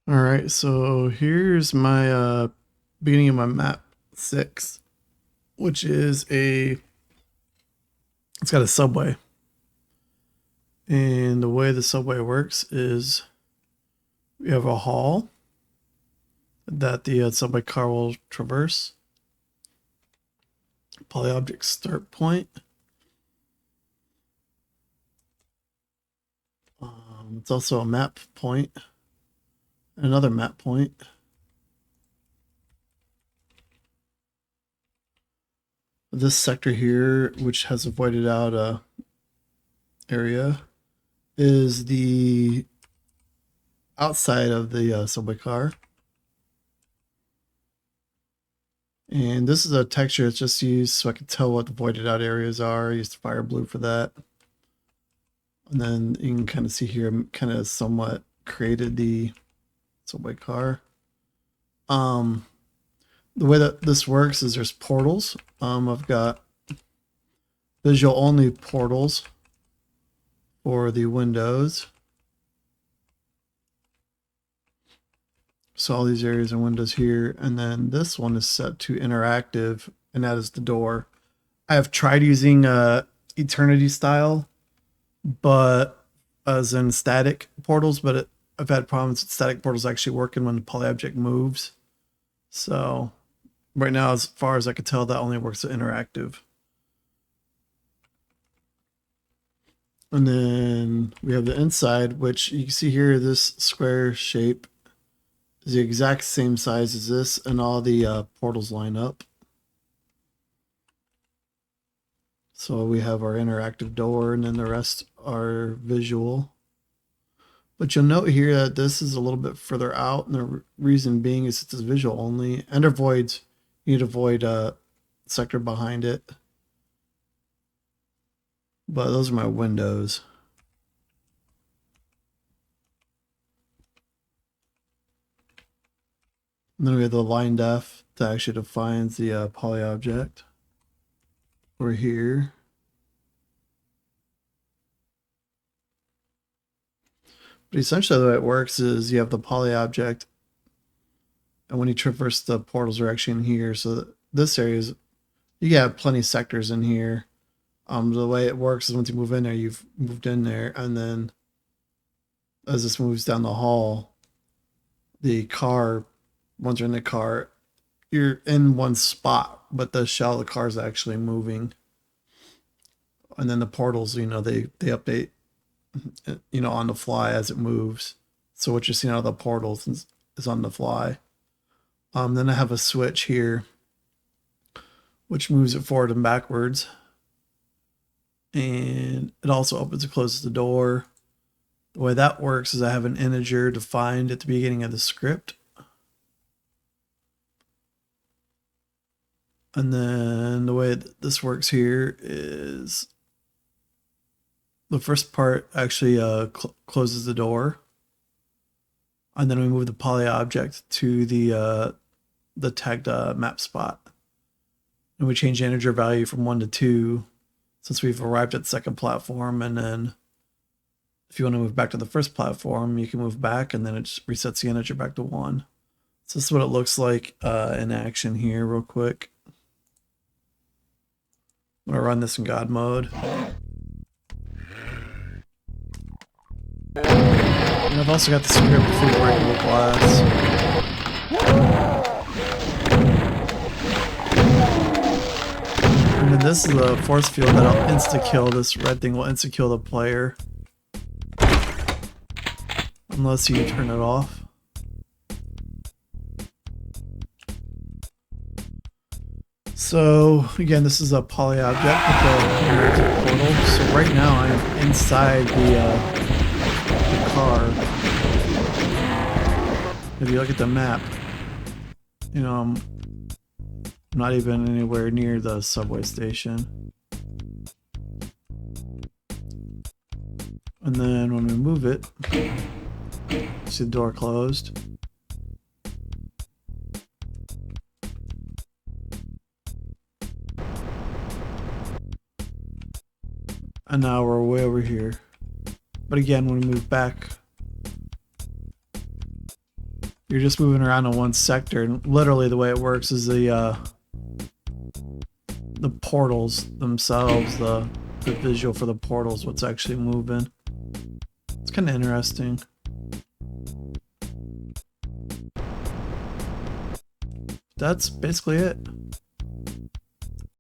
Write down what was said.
All right, so here's my beginning of my map 6, which is it's got a subway. And the way the subway works is we have a hall that the subway car will traverse, polyobject start point. It's also a map point, another map point. This sector here, which has a voided out area, is the outside of the subway car. And this is a texture that's just used so I can tell what the voided out areas are. I used fire blue for that. And then you can kind of see here, I'm kind of somewhat created the subway car. The way that this works is there's portals. I've got visual only portals for the windows. So all these areas and windows here, and then this one is set to interactive, and that is the door. I have tried using Eternity style, but as in static portals, but I've had problems with static portals actually working when the polyobject moves. So right now, as far as I could tell, that only works with interactive. And then we have the inside, which you can see here, this square shape is the exact same size as this, and all the portals line up. So we have our interactive door, and then the rest are visual. But you'll note here that this is a little bit further out, and the reason being is it's visual only. Ender voids, you need to avoid a sector behind it. But those are my windows. And then we have the line def that actually defines the poly object. We're here. But essentially the way it works is you have the poly object, and when you traverse the portals are actually in here. So this area is, you have plenty of sectors in here. The way it works is once you move in there, you've moved in there, and then as this moves down the hall, the car, once you're in the car, you're in one spot, but the shell of the car is actually moving. And then the portals, they update, on the fly as it moves. So what you're seeing out of the portals is on the fly. Then I have a switch here, which moves it forward and backwards. And it also opens and closes the door. The way that works is I have an integer defined at the beginning of the script. And then the way this works here is the first part actually closes the door. And then we move the poly object to the tagged map spot. And we change the integer value from 1 to 2 since we've arrived at the second platform. And then if you want to move back to the first platform, you can move back, and then it just resets the integer back to 1. So this is what it looks like in action here real quick. I'm going to run this in God mode. And I've also got the script for breakable glass. And then this is a force field that'll insta-kill. This red thing will insta-kill the player. Unless you turn it off. So again, this is a poly object with the interactive portal. So right now I'm inside the car. If you look at the map, I'm not even anywhere near the subway station. And then when we move it, see the door closed. And now we're way over here. But again, when we move back, you're just moving around in one sector, and literally the way it works is the portals themselves, the visual for the portals, what's actually moving. It's kind of interesting. That's basically it.